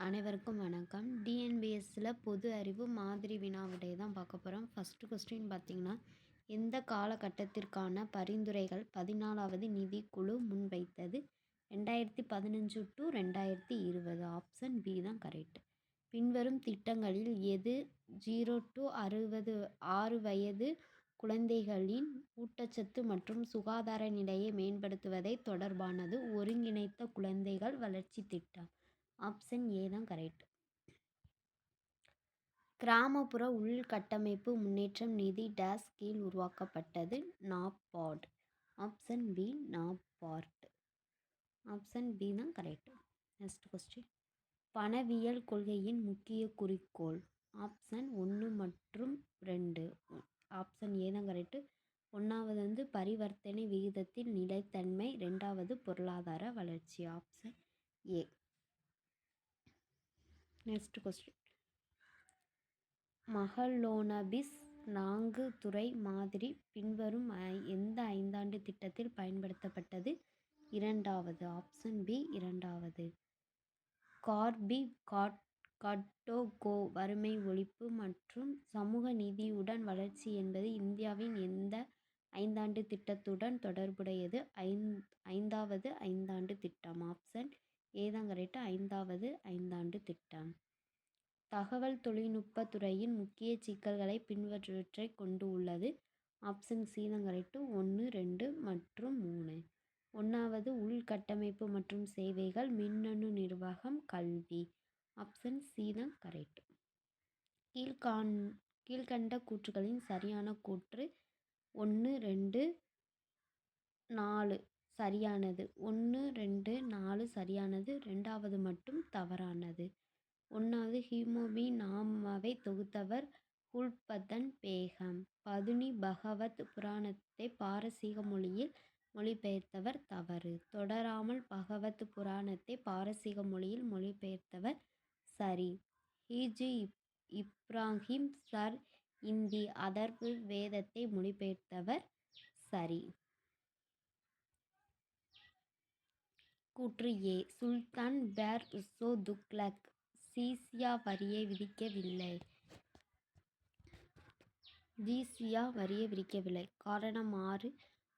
அனைவருக்கும் வணக்கம். டிஎன்பிஎஸ்சில் பொது அறிவு மாதிரி வினா விடை தான் பார்க்க போகிறோம். ஃபஸ்ட்டு கொஸ்டின் பார்த்திங்கன்னா, எந்த காலகட்டத்திற்கான பரிந்துரைகள் 14வது நிதிக்குழு முன்வைத்தது? 2015 டு 2020. ஆப்ஷன் பி தான் கரெக்ட். பின்வரும் திட்டங்களில் எது 0 டு 6 வயது குழந்தைகளின் ஊட்டச்சத்து மற்றும் சுகாதார நிலையை மேம்படுத்துவதை தொடர்பானது? ஒருங்கிணைத்த குழந்தைகள் வளர்ச்சி திட்டம். ஆப்ஷன் ஏ தான் கரெக்ட். கிராமப்புற உள்கட்டமைப்பு முன்னேற்றம் நிதி டேஸ் கீழ் உருவாக்கப்பட்டது? NABARD. Option B NABARD. Option B தான் கரெக்ட். Next question. பணவியல் கொள்கையின் முக்கிய குறிக்கோள்? ஆப்ஷன் 1 மற்றும் 2. ஆப்ஷன் ஏ தான் கரெக்ட். ஒன்றாவது பரிவர்த்தனை விகிதத்தில் நிலைத்தன்மை, 2வது பொருளாதார வளர்ச்சி. Option A. Next question. Mahalanobis 4 துறை மாதிரி பின்வரும் எந்த 5ஆண்டு திட்டத்தில் பயன்படுத்தப்பட்டது? 2வது. ஆப்ஷன் பி 2வது. கார்பி கட்டோகோ வறுமை ஒழிப்பு மற்றும் சமூக நீதியுடன் வளர்ச்சி என்பது இந்தியாவின் எந்த 5ஆண்டு திட்டத்துடன் தொடர்புடையது? 5வது 5ஆண்டு திட்டம். ஆப்ஷன் ஏ தான் கரெக்ட். 5வது 5ஆண்டு திட்டம். தகவல் தொழில்நுட்ப துறையின் முக்கிய சிக்கல்களை பின்வற்றவற்றை கொண்டு உள்ளது? ஆப்ஷன் சி தான் கரெக்ட். 1, 2 மற்றும் 3. 1வது உள்கட்டமைப்பு மற்றும் சேவைகள், மின்னணு நிர்வாகம், கல்வி. ஆப்ஷன் சி தான் கரெக்ட். கீழ்கண்ட கூற்றுகளின் சரியான கூற்று? 1, 2, 4 சரியானது. 1, 2, 4 சரியானது. 2வது மட்டும் தவறானது. 1வது ஹிமோபி நாமாவை தொகுத்தவர் குல்பதன் பேகம். பதுனி பகவத் புராணத்தை பாரசீக மொழியில் மொழிபெயர்த்தவர் தவறு. தொடராமல் பகவத் புராணத்தை பாரசீக மொழியில் மொழிபெயர்த்தவர் சரி. ஹிஜி இப்ராஹிம் சர் இந்தி அதர்பு வேதத்தை மொழிபெயர்த்தவர் சரி. கூற்று ஏ. சுல்தான் பேர் உசோ துக்ளக் ஜிஸ்யா வரியை விதிக்கவில்லை. காரணம் 6.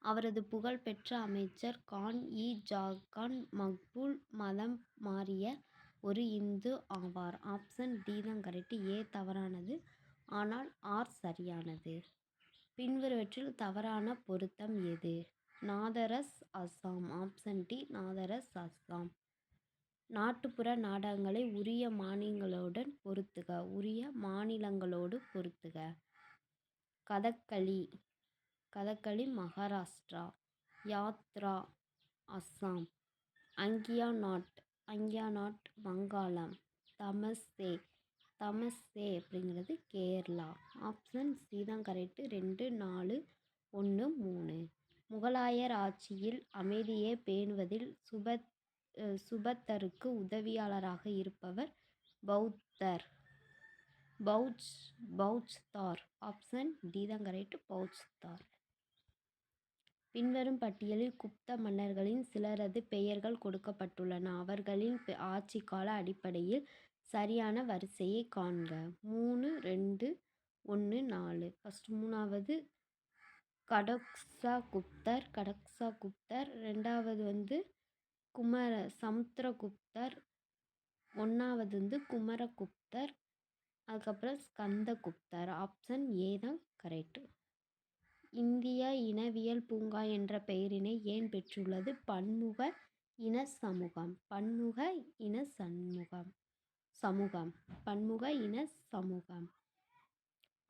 அவரது புகழ்பெற்ற அமைச்சர் கான்-இ-ஜாகான் மக்பூல் மதம் மாறிய ஒரு இந்து ஆவார். ஆப்ஷன் டி தான் கரெக்ட். ஏ தவறானது, ஆனால் ஆர் சரியானது. பின்வருவற்றில் தவறான பொருத்தம் எது? நாதரஸ் அஸ்ஸாம். ஆப்ஷன் டி நாதரஸ் அஸ்ஸாம். நாட்டுப்புற நாடகங்களை உரிய மாநிலங்களோடு பொருத்துக. கதகளி மகாராஷ்டிரா. யாத்ரா அஸ்ஸாம். அங்கியா நாட் வங்காளம். தமசே அப்படிங்கிறது கேரளா. ஆப்ஷன் சி தான் கரெக்ட். 2, 4, 1, 3. முகலாயர் ஆட்சியில் அமைதியை பேணுவதில் சுபத்தருக்கு உதவியாளராக இருப்பவர் பௌச்தார். ஆப்ஷன் டி தான் கரெக்ட். பௌச்தார். பின்வரும் பட்டியலில் குப்த மன்னர்களின் சிலரது பெயர்கள் கொடுக்கப்பட்டுள்ளன. அவர்களின் ஆட்சி கால அடிப்படையில் சரியான வரிசையை காண்க. 3, 2, 1, 4. ஃபர்ஸ்ட் 3வது கடக்ஸா குப்தர். 2வது சமுத்திரகுப்தர். 1வது குமரகுப்தர். அதுக்கப்புறம் ஸ்கந்தகுப்தர். ஆப்ஷன் ஏ தான் கரெக்ட். இந்திய இனவியல் பூங்கா என்ற பெயரினை ஏன் பெற்றுள்ளது? பன்முக இன சமூகம்.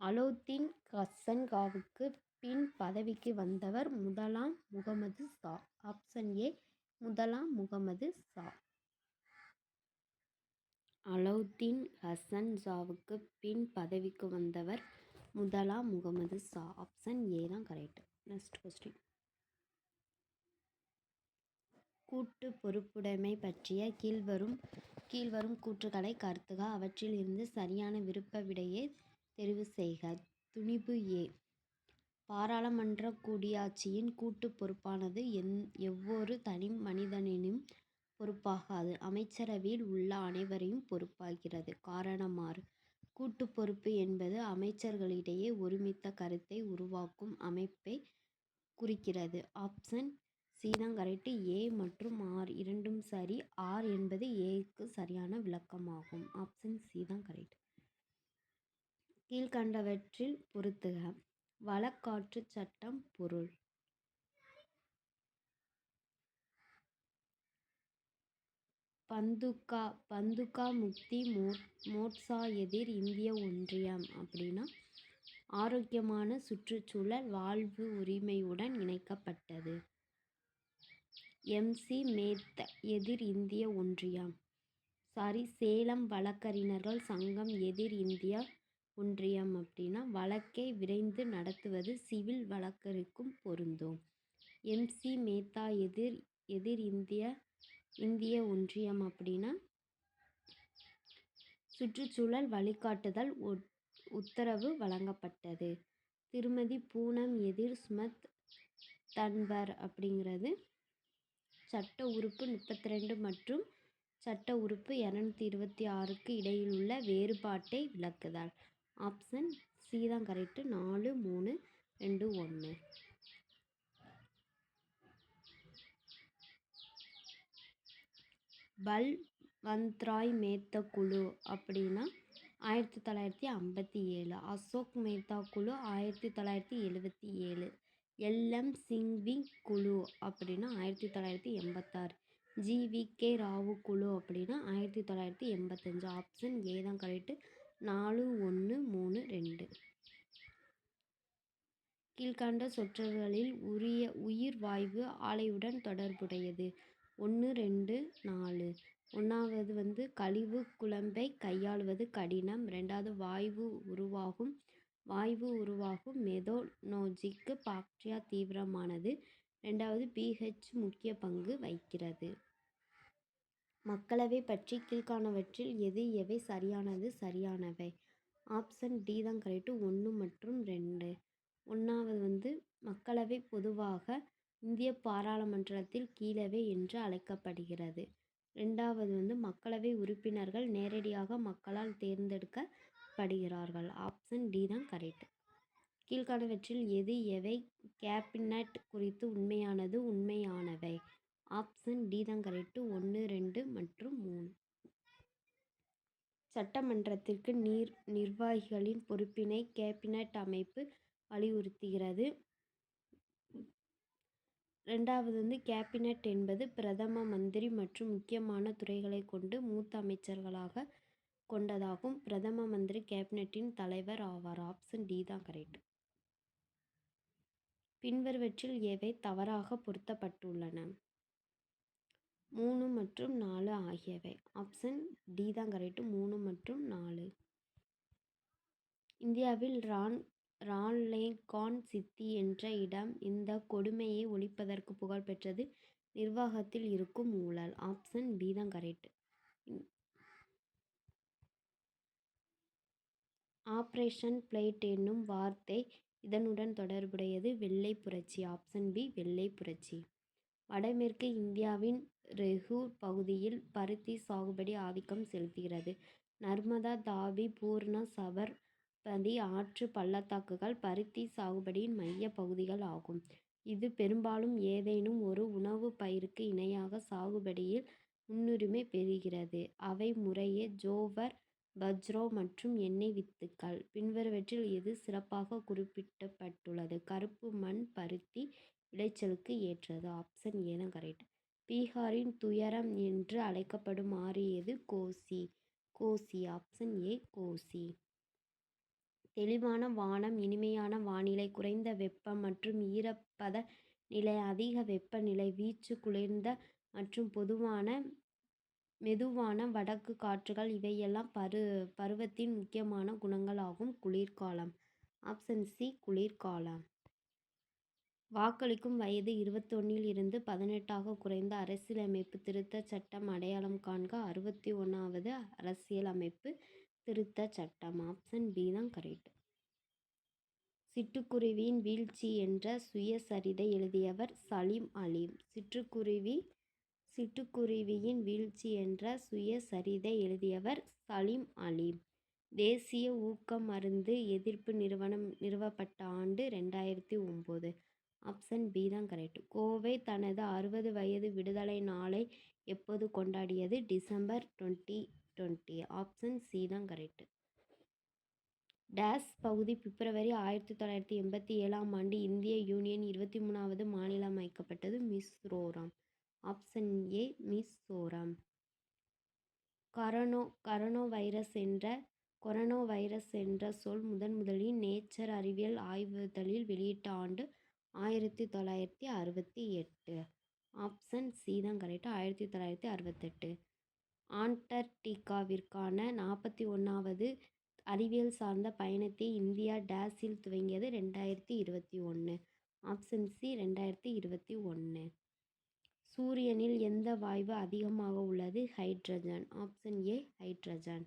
அலோத்தீன் கசன்காவுக்கு பின் பதவிக்கு வந்தவர்? முதலாம் முகமது ஷா. ஆப்ஷன் ஏ முதலாம் முகமது ஷா. அலவுத்தீன் ஹசன்ஷாவுக்கு பின் பதவிக்கு வந்தவர் முதலாம் முகமது ஷா. ஆப்ஷன் ஏ தான் கரெக்ட். Next question. கூட்டு பொறுப்புடைமை பற்றிய கீழ்வரும் கூற்றுகளை கருதுக. அவற்றில் இருந்து சரியான விருப்ப விடையை தெரிவு செய்க. துணிபு ஏ. பாராளுமன்ற கூடியாட்சியின் கூட்டு பொறுப்பானது எவ்வொரு தனி மனிதனினும் பொறுப்பாகாது. அமைச்சரவையில் உள்ள அனைவரையும் பொறுப்பாகிறது. காரணமாறு. கூட்டு பொறுப்பு என்பது அமைச்சர்களிடையே ஒருமித்த கருத்தை உருவாக்கும் அமைப்பை குறிக்கிறது. ஆப்ஷன் சி தான் கரெக்ட். ஏ மற்றும் ஆர் இரண்டும் சரி. ஆர் என்பது ஏக்கு சரியான விளக்கமாகும். ஆப்ஷன் சி தான் கரெக்ட். கீழ்கண்டவற்றில் பொறுத்துக. வழக்காற்று சட்டம் பொருள். பந்துகா முக்தி மோட்சா எதிர் இந்திய ஒன்றியம் அப்படின்னா ஆரோக்கியமான சுற்றுச்சூழல் வாழ்வு உரிமையுடன் இணைக்கப்பட்டது. எம்.சி. மேத்தா எதிர் இந்திய ஒன்றியம். சேலம் வழக்கறிஞர்கள் சங்கம் எதிர் இந்திய ஒன்றியம் அப்படின்னா வழக்கை விரைந்து நடத்துவது சிவில் வழக்கிற்கும் பொருந்தும். எம்.சி. மேத்தா எதிர் இந்திய ஒன்றியம் அப்படின்னா சுற்றுச்சூழல் வழிகாட்டுதல் உத்தரவு வழங்கப்பட்டது. திருமதி பூனம் எதிர் சுமத் தன்வர் அப்படிங்கிறது சட்ட உறுப்பு 32 மற்றும் சட்ட உறுப்பு 226க்கு இடையிலுள்ள வேறுபாட்டை விளக்குதல். ஆப்ஷன் சி தான் கரெக்ட். 4, 3, 2, 1. பல்வந்த்ராய் மேத்தா குழு அப்படின்னா 1957. அசோக் மேத்தா குழு 1977. எல்.எம். சிங்வி குழு அப்படின்னா 1986. ஜி.வி.கே. ராவு குழு அப்படின்னா 1985. ஆப்ஷன் ஏ தான் கரெக்ட். 4, 1, 3, 2. கீழ்கண்ட சொற்றொடர்களில் உயிர் வாயு ஆலையுடன் தொடர்புடையது. 1, 2, 4. 1வது கழிவு குழம்பை கையாளுவது கடினம். 2வது வாயு உருவாகும் மெத்தனோஜிக் பாக்டீரியா தீவிரமானது. 2வது pH முக்கிய பங்கு வகிக்கிறது. மக்களவை பற்றி கீழ்காணவற்றில் எவை சரியானவை. ஆப்ஷன் டி தான் கரெக்ட். 1 மற்றும் 2. 1வது மக்களவை பொதுவாக இந்திய பாராளுமன்றத்தில் கீழவை என்று அழைக்கப்படுகிறது. 2வது மக்களவை உறுப்பினர்கள் நேரடியாக மக்களால் தேர்ந்தெடுக்கப்படுகிறார்கள். ஆப்ஷன் டி தான் கரெக்ட். கீழ்காணவற்றில் எவை கேபினட் குறித்து உண்மையானவை. ஆப்ஷன் டி தான் கரெக்ட். 1, 2 மற்றும் 3. சட்டமன்றத்திற்கு நிர்வாகிகளின் பொறுப்பினை கேபினட் அமைப்பு வலியுறுத்துகிறது. 2வது கேபினட் என்பது பிரதம மந்திரி மற்றும் முக்கியமான துறைகளை கொண்டு மூத்த அமைச்சர்களாக கொண்டதாகும். பிரதம மந்திரி கேபினட்டின் தலைவர் ஆவார். ஆப்ஷன் டி தான் கரெக்ட். பின்வருவற்றில் எவை தவறாக பொருத்தப்பட்டுள்ளன. 3 மற்றும் 4 ஆகியவை. ஆப்ஷன் டி தான் கரெக்ட். 3 மற்றும் 4. இந்தியாவில் ரான்லேகான் சித்தி என்ற இடம் இந்த கொடுமையை ஒழிப்பதற்கு புகழ்பெற்றது. நிர்வாகத்தில் இருக்கும் ஊழல். ஆப்ஷன் பி தான் கரெக்ட். ஆபரேஷன் பிளேட் என்னும் வார்த்தை இதனுடன் தொடர்புடையது. வெள்ளை புரட்சி. ஆப்ஷன் பி வெள்ளை புரட்சி. வடமேற்கு இந்தியாவின் ரெகூர் பகுதியில் பருத்தி சாகுபடி ஆதிக்கம் செலுத்துகிறது. நர்மதா, தாபி, பூர்ணா, சபர்மதி ஆற்று பள்ளத்தாக்குகள் பருத்தி சாகுபடியின் மைய பகுதிகள் ஆகும். இது பெரும்பாலும் ஏதேனும் ஒரு உணவு பயிருக்கு இணையாக சாகுபடியில் முன்னுரிமை பெறுகிறது. அவை முறையே ஜோவர், பஜ்ரா மற்றும் எண்ணெய் வித்துக்கள். பின்வருவற்றில் எது சிறப்பாக குறிப்பிடப்பட்டுள்ளது. கருப்பு மண் பருத்தி விளைச்சலுக்கு ஏற்றது. ஆப்ஷன் ஏ தான் கரெக்ட். பீகாரின் துயரம் என்று அழைக்கப்படும் ஆறு எது. கோசி. Option A Kosi. தெளிவான வானம், இனிமையான வானிலை, குறைந்த வெப்பம் மற்றும் ஈரப்பத நிலை, அதிக வெப்பநிலை, வீச்சு, குளிர்ந்த மற்றும் மெதுவான வடக்கு காற்றுகள் இவையெல்லாம் பருவத்தின் முக்கியமான குணங்கள் ஆகும். குளிர்காலம். ஆப்ஷன் சி குளிர்காலம். வாக்களிக்கும் வயது 21 இருந்து 18 குறைந்த அரசியலமைப்பு திருத்த சட்டம் அடையாளம் காண்க. 61வது அரசியலமைப்பு திருத்த சட்டம். ஆப்ஷன் பி தான் கரெக்ட். சிட்டுக்குருவியின் வீழ்ச்சி என்ற சுயசரிதை எழுதியவர் சலீம் அலி. சிட்டுக்குருவி சிட்டுக்குருவியின் வீழ்ச்சி என்ற சுயசரிதை எழுதியவர் சலீம் அலி. தேசிய ஊக்க மருந்து எதிர்ப்பு நிறுவனம் நிறுவப்பட்ட ஆண்டு 2009. ஆப்ஷன் பி தான் கரெக்ட். கோவை தனது 60 வயது விடுதலை நாளை எப்போது கொண்டாடியது? டிசம்பர் 2020. ஆப்ஷன் சி தான் கரெக்ட். டேஸ் பகுதி பிப்ரவரி 1987ஆம் ஆண்டு இந்திய யூனியன் 23வது மாநிலமாக்கப்பட்டது? Mizoram. Option A Mizoram. Corona virus என்ற சொல் முதலில் நேச்சர் அறிவியல் ஆய்விதழில் வெளியிட்ட ஆண்டு 1968. ஆப்ஷன் சி தான் கரெக்ட். 1968. ஆண்டார்டிகாவிற்கான 41வது அறிவியல் சார்ந்த பயணத்தை இந்தியா டேஸில் துவங்கியது? 2021. Option C 2021. சூரியனில் எந்த வாயு அதிகமாக உள்ளது? Hydrogen. Option A hydrogen.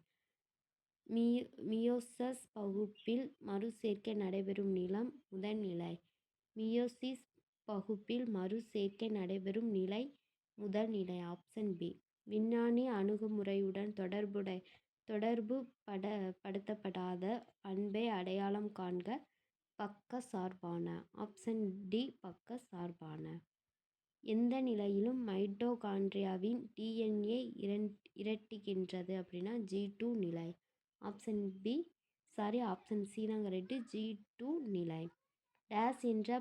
Meiosis பகுப்பில் மறுசேர்க்கை நடைபெறும் நிலம் முதல்நிலை. மியோசிஸ் பகுப்பில் மறுசேர்க்கை நடைபெறும் நிலை முதல்நிலை. Option B. விஞ்ஞானி அணுகுமுறையுடன் தொடர்பு படுத்தப்படாத பண்பை அடையாளம் காண்க. பக்கசார்பான. ஆப்ஷன் டி பக்கசார்பான. எந்த நிலையிலும் மைட்டோகாண்ட்ரியாவின் டிஎன்ஏ இரட்டிக்கின்றது அப்படின்னா G2 நிலை. Option B sorry option C தான் கரெக்ட். G2 நிலை. டேஸ் என்ற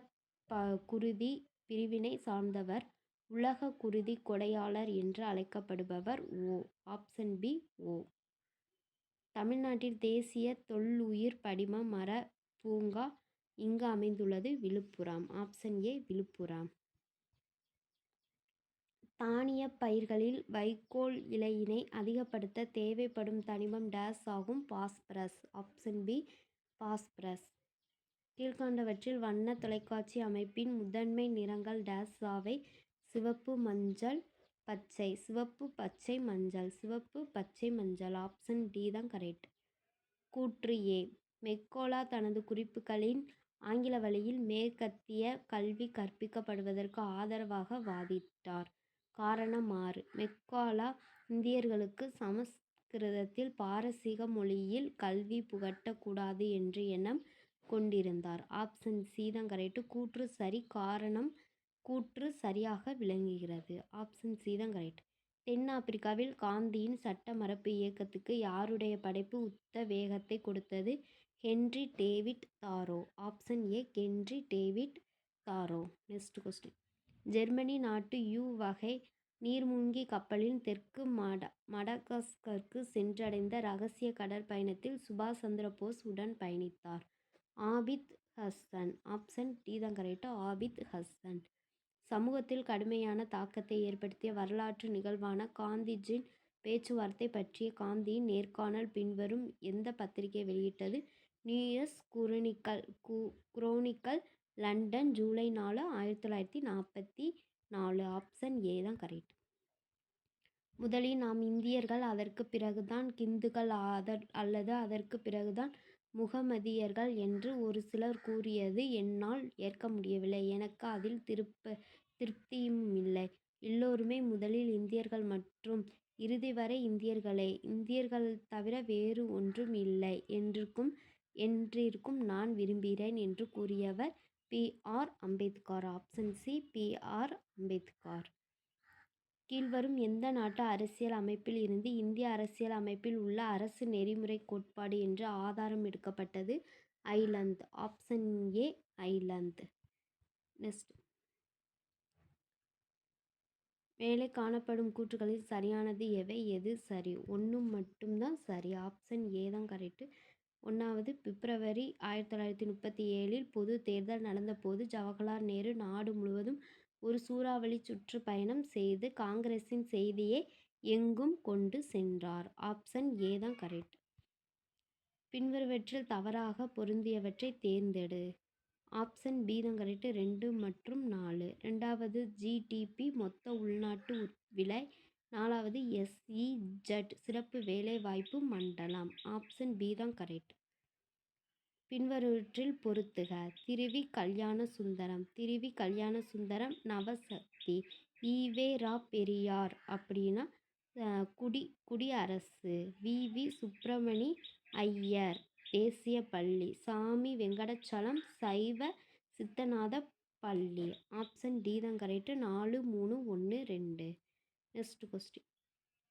குருதி பிரிவினை சார்ந்தவர் உலக குருதி கொடையாளர் என்று அழைக்கப்படுபவர்? ஓ. Option B O. தமிழ்நாட்டில் தேசிய தொல்லுயிர் படிம மர பூங்கா இங்கு அமைந்துள்ளது? விழுப்புரம். Option A Villupuram. தானிய பயிர்களில் வைக்கோல் இலையினை அதிகப்படுத்த தேவைப்படும் தனிமம் டேஸ் ஆகும்? பாஸ்பரஸ். Option B phosphorus. கீழ்கண்டவற்றில் வண்ண தொலைக்காட்சி அமைப்பின் முதன்மை நிறங்கள் டேஸ் ஆவை? சிவப்பு, மஞ்சள், பச்சை. சிவப்பு, பச்சை, மஞ்சள். சிவப்பு, பச்சை, மஞ்சள். ஆப்ஷன் டி தான் கரெக்ட். கூற்று ஏ. மெக்கோலா தனது குறிப்புகளின் ஆங்கில வழியில் மேற்கத்திய கல்வி கற்பிக்கப்படுவதற்கு ஆதரவாக வாதிட்டார். காரணம் 6. மெக்கோலா இந்தியர்களுக்கு சமஸ்கிருதத்தில் பாரசீக மொழியில் கல்வி புகட்டக் கூடாது என்று எண்ணம் கொண்டிருந்தார். ஆப்ஷன் சி தான் கரெக்ட். கூற்று சரி. காரணம் கூற்று சரியாக விளங்குகிறது. ஆப்ஷன் சி தான் கரெக்ட். தென் ஆப்பிரிக்காவில் காந்தியின் சட்ட மறுப்பு இயக்கத்துக்கு யாருடைய படைப்பு உத்வேகத்தை கொடுத்தது? Henry David Thoreau. Option A Henry David Thoreau. Next question. Germany நாட்டு யூ வகை நீர்மூழ்கி கப்பலில் தெற்கு மடகாஸ்கருக்கு சென்றடைந்த இரகசிய கடற்பயணத்தில் சுபாஷ் சந்திர போஸ் உடன் பயணித்தார்? ஆபித் ஹசன். ஆப்ஷன் டி தான் கரெக்ட். ஆபித் ஹசன். சமூகத்தில் கடுமையான தாக்கத்தை ஏற்படுத்திய வரலாற்று நிகழ்வான காந்திஜின் பேச்சுவார்த்தை பற்றிய காந்தியின் நேர்காணல் பின்வரும் எந்த பத்திரிகை வெளியிட்டது? News chronicle, London, July 4, 1944. Option A தான் கரெக்ட். முதலில் நாம் இந்தியர்கள், அதற்கு பிறகுதான் கிந்துக்கள் அல்லது அதற்கு பிறகுதான் முகமதியர்கள் என்று ஒரு சிலர் கூறியது என்னால் ஏற்க முடியவில்லை. எனக்கு அதில் திருப்தியுமில்லை. எல்லோருமே முதலில் இந்தியர்கள் மற்றும் இறுதி வரை இந்தியர்களே. இந்தியர்கள் தவிர வேறு ஒன்றும் இல்லை என்றிருக்கும் நான் விரும்புகிறேன் என்று கூறியவர் B. R. Ambedkar. Option C B. R. Ambedkar. கீழ்வரும் எந்த நாட்டு அரசியல் அமைப்பில் இருந்து இந்திய அரசியல் அமைப்பில் உள்ள அரசு நெறிமுறை கோட்பாடு என்று ஆதாரம் எடுக்கப்பட்டது? Ireland. Option A Ireland. Next. மேலே காணப்படும் கூற்றுகளில் சரியானது எவை? எது சரி? 1 மட்டும்தான் சரி. ஆப்ஷன் ஏ தான் கரெக்ட். 1வது, பிப்ரவரி 1937இல் பொது தேர்தல் நடந்தபோது ஜவஹர்லால் நேரு நாடு முழுவதும் ஒரு சூறாவளி சுற்றுப்பயணம் செய்து காங்கிரசின் செய்தியை எங்கும் கொண்டு சென்றார். ஆப்ஷன் ஏ தான் கரெக்ட். பின்வருவற்றில் தவறாக பொருந்தியவற்றை தேர்ந்தெடு. ஆப்ஷன் பி தான் கரெக்ட். 2 மற்றும் 4. 2வது, ஜிடிபி மொத்த உள்நாட்டு விலை. 4வது, SEZ சிறப்பு வேலைவாய்ப்பு மண்டலம். ஆப்ஷன் பி தான் கரெக்ட். பின்வருவற்றில் பொருத்துக. திருவி கல்யாண சுந்தரம், திருவி கல்யாண சுந்தரம், நவசக்தி, ஈவே.ரா. பெரியார் அப்படின்னா குடியரசு. வி. சுப்பிரமணி ஐயர் தேசிய பள்ளி. சாமி வெங்கடாச்சலம் சைவ சித்தநாத பள்ளி. ஆப்ஷன் டி தான் கரெக்டு. 4, 3, 1, 2. Next question.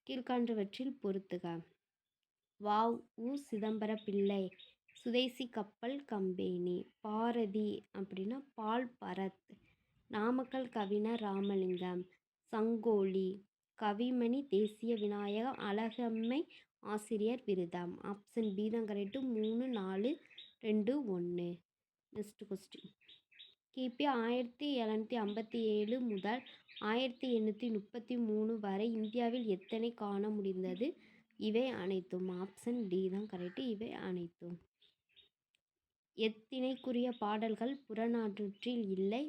கீழ்காண்றவற்றில் பொறுத்துக. வ.உ. சிதம்பர பிள்ளை சுதேசி கப்பல் கம்பெனி. பாரதி அப்படின்னா பால் பரத். நாமக்கல் கவிஞர் ராமலிங்கம். சங்கோலி. கவிமணி தேசிய விநாயகம் அழகம்மை ஆசிரியர் விருதம். ஆப்ஷன் பி தான் கரெக்டு. 3, 4, 2, 1. Next question. கிபி 1757 முதல் 1833 வரை இந்தியாவில் எத்தனை காண முடிந்தது? இவை அனைத்தும். ஆப்ஷன் டி தான் கரெக்டு. இவை அனைத்தும். எத்திணைக்குரிய பாடல்கள் புறநானூற்றில் இல்லை?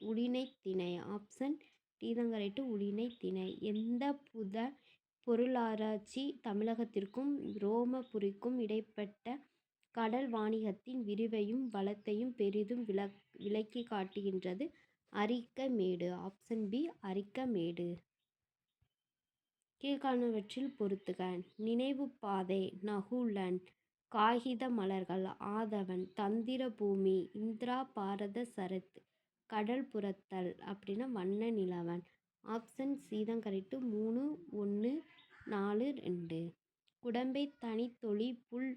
உழிஞைத்திணை. ஆப்ஷன் டி தான் கரெக்டு. உழிஞைத்திணை. எந்த பொருளாராய்ச்சி தமிழகத்திற்கும் ரோமபுரிக்கும் இடைப்பட்ட கடல் வாணிகத்தின் விரிவையும் வளத்தையும் பெரிதும் விளக்கி காட்டுகின்றது? அரிக்கமேடு. Option B Arikamedu. கீழ்காணுவற்றில் பொறுத்துக. நினைவுப்பாதை நகுலன். காகித மலர்கள் ஆதவன். தந்திர பூமி இந்திரா பாரத சரத். கடல் புறத்தல் அப்படின்னா வண்ண நிலவன். ஆப்ஷன் சி தான் கரெக்டு. 3, 1, 4, 2. குடம்பை தனித்தொழி புல்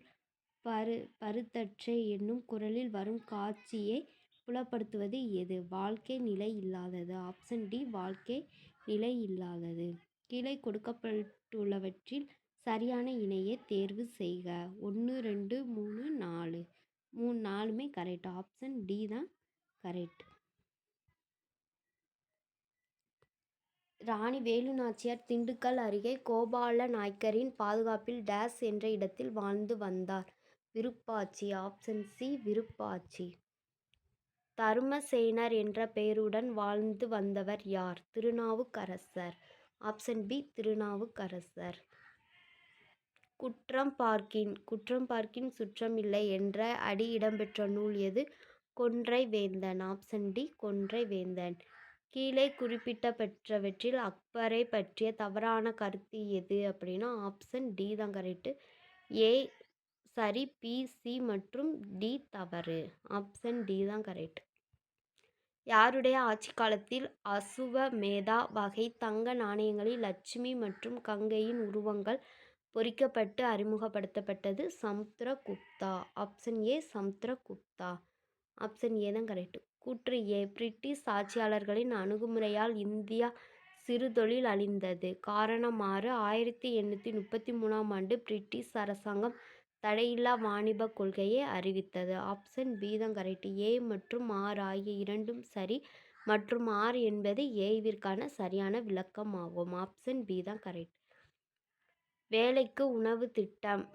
பருத்தற்றே என்னும் குறளில் வரும் காட்சியை புலப்படுத்துவது எது? வாழ்க்கை நிலை இல்லாதது. ஆப்ஷன் டி வாழ்க்கை நிலை இல்லாதது. கீழே கொடுக்கப்பட்டுள்ளவற்றில் சரியான இணையை தேர்வு செய்க. 1, 2, 3, 4. 4மே கரெக்ட். ஆப்ஷன் டி தான் கரெக்ட். ராணி வேலுநாச்சியார் திண்டுக்கல் அருகே கோபால நாயக்கரின் பாதுகாப்பில் டேஸ் என்ற இடத்தில் வாழ்ந்து வந்தார்? விருப்பாட்சி. Option C Virupachi. தருமசேனர் என்ற பெயருடன் வாழ்ந்து வந்தவர் யார்? திருநாவுக்கரசர். Option B Thirunavukkarasar. குற்றம் பார்க்கின் சுற்றம் இல்லை என்ற அடி இடம்பெற்ற நூல் எது? கொன்றை வேந்தன். ஆப்ஷன் டி கொன்றை வேந்தன். கீழே குறிப்பிட்டவற்றில் அக்பரை பற்றிய தவறான கருத்து எது அப்படின்னா ஆப்ஷன் டி தான் கரெக்டு. ஏ சரி, பி, சி மற்றும் டி தவறு. ஆப்ஷன் டி தான் கரெக்ட். யாருடைய ஆட்சி காலத்தில் அசுவமேதா வகை தங்க நாணயங்களில் லட்சுமி மற்றும் கங்கையின் உருவங்கள் பொறிக்கப்பட்டு அறிமுகப்படுத்தப்பட்டது? Samudragupta. Option A Samudragupta. Option A தான் கரெக்ட். கூற்று ஏ. பிரிட்டிஷ் ஆட்சியாளர்களின் அணுகுமுறையால் இந்தியா சிறுதொழில் அழிந்தது. காரணம் 6. 1833ஆம் ஆண்டு பிரிட்டிஷ் அரசாங்கம் தடையில்லா வாணிப கொள்கையை அறிவித்தது. ஆப்ஷன் பி தான் கரெக்ட். ஏ மற்றும் ஆர் ஆகிய இரண்டும் சரி மற்றும் ஆர் என்பது ஏவிற்கான சரியான விளக்கமாகும். ஆப்ஷன் பி தான் கரெக்ட். வேலைக்கு உணவு திட்டம்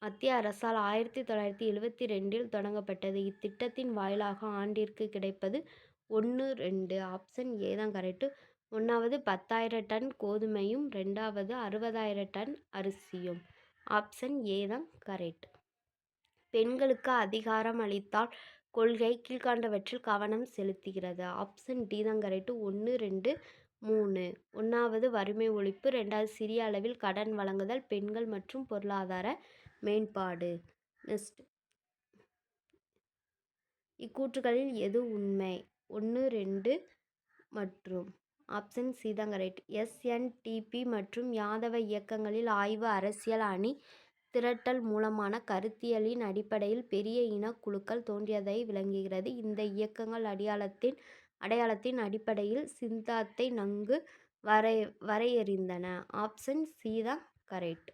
மத்திய அரசால் 1972 தொடங்கப்பட்டது. இத்திட்டத்தின் வாயிலாக ஆண்டிற்கு கிடைப்பது 1, 2. ஆப்ஷன் ஏ தான் கரெக்டு. 1வது 10,000 டன் கோதுமையும் 2வது 60,000 டன் அரிசியும். ஆப்ஷன் ஏ தான் கரெக்ட். பெண்களுக்கு அதிகாரம் அளித்தால் கொள்கை கீழ்காண்டவற்றில் கவனம் செலுத்துகிறது? ஆப்ஷன் டி தான் கரெக்டு. 1, 2, 3. 1வது வறுமை ஒழிப்பு, 2வது சிறிய அளவில் கடன் வழங்குதல், பெண்கள் மற்றும் பொருளாதார மேம்பாடு. நெக்ஸ்ட். இக்கூற்றுகளில் எது உண்மை? 1, 2 மற்றும் ஆப்ஷன் சி தான் கரெக்ட். எஸ்.என்.டி.பி மற்றும் யாதவ இயக்கங்களில் ஆய்வு அரசியல் அணி திரட்டல் மூலமான கருத்தியலின் அடிப்படையில் பெரிய இனக்குழுக்கள் தோன்றியதை விளங்குகிறது. இந்த இயக்கங்கள் அடையாளத்தின் அடிப்படையில் சித்தாந்தத்தை நன்கு வரையறிந்தன. ஆப்ஷன் சி தான் கரெக்ட்.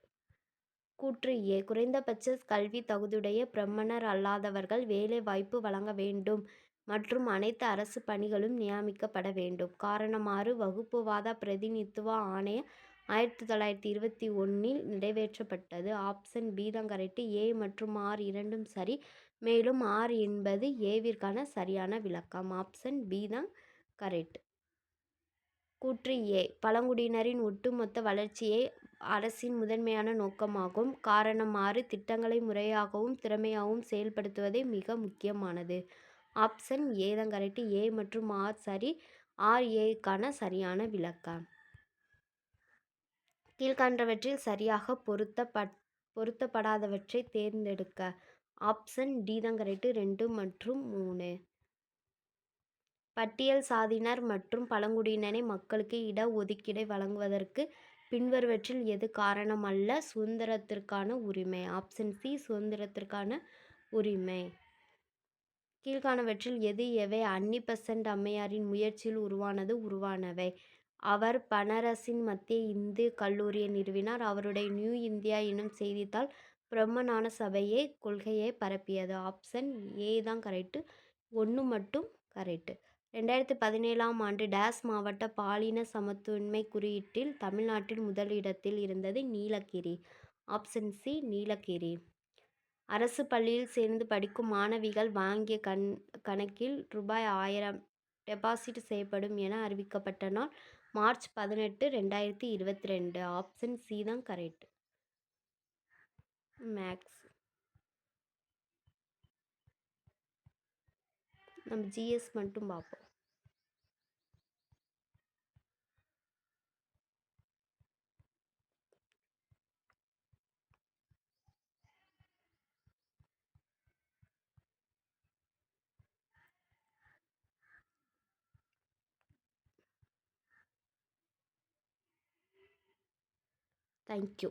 கூற்று ஏ. குறைந்தபட்ச கல்வி தகுதியுடைய பிராமணர் அல்லாதவர்கள் வேலை வாய்ப்பு வழங்க வேண்டும் மற்றும் அனைத்து அரசு பணிகளும் நியமிக்கப்பட வேண்டும். காரணம் 6. வகுப்புவாத பிரதிநிதித்துவ ஆணையம் 1921இல் நிறைவேற்றப்பட்டது. ஆப்ஷன் பி தான் கரெக்ட். ஏ மற்றும் ஆர் இரண்டும் சரி மேலும் ஆர் என்பது ஏவிற்கான சரியான விளக்கம். ஆப்ஷன் பி தான் கரெக்ட். கூற்று ஏ. பழங்குடியினரின் ஒட்டுமொத்த வளர்ச்சியே அரசின் முதன்மையான நோக்கமாகும். காரணம் 6. திட்டங்களை முறையாகவும் திறமையாகவும் செயல்படுத்துவதே மிக முக்கியமானது. ஆப்ஷன் ஏ தான் கரெக்ட். ஏ மற்றும் ஆர் சரி RAக்கான சரியான விளக்கம். கீழ்கண்டவற்றில் சரியாக பொருத்தப்படாதவற்றை தேர்ந்தெடுக்க. ஆப்ஷன் டி தான் கரெக்டு. 2 மற்றும் 3. பட்டியல் சாதியினர் மற்றும் பழங்குடியின மக்களுக்கு இட ஒதுக்கீடை வழங்குவதற்கு பின்வருவற்றில் எது காரணம் அல்ல? சுதந்திரத்திற்கான உரிமை. ஆப்ஷன் சி சுதந்திரத்திற்கான உரிமை. கீழ்காணவற்றில் எவை அன்னி பெசன்ட் அம்மையாரின் முயற்சியில் உருவானவை? அவர் பனாரஸின் மத்திய இந்து கல்லூரியை நிறுவினார். அவருடைய நியூ இந்தியா எனும் செய்தித்தாள் பிரம்மஞான சபையை கொள்கையை பரப்பியது. ஆப்ஷன் ஏ தான் கரெக்டு. 1 மட்டும் கரெக்டு. 2017ஆம் ஆண்டு டேஸ் மாவட்ட பாலின சமத்துவமின்மை குறியீட்டில் தமிழ்நாட்டில் முதலிடத்தில் இருந்தது நீலகிரி. Option C Nilgiri. அரசு பள்ளியில் சேர்ந்து படிக்கும் மாணவிகள் வாங்கிய கணக்கில் ரூ.1000 டெபாசிட் செய்யப்படும் என அறிவிக்கப்பட்ட நாள் மார்ச் 18, 2022. ஆப்ஷன் சி தான் கரெக்ட். மேக்ஸ். நம்ம ஜிஎஸ் மட்டும் பார்ப்போம். தேங்க்யூ.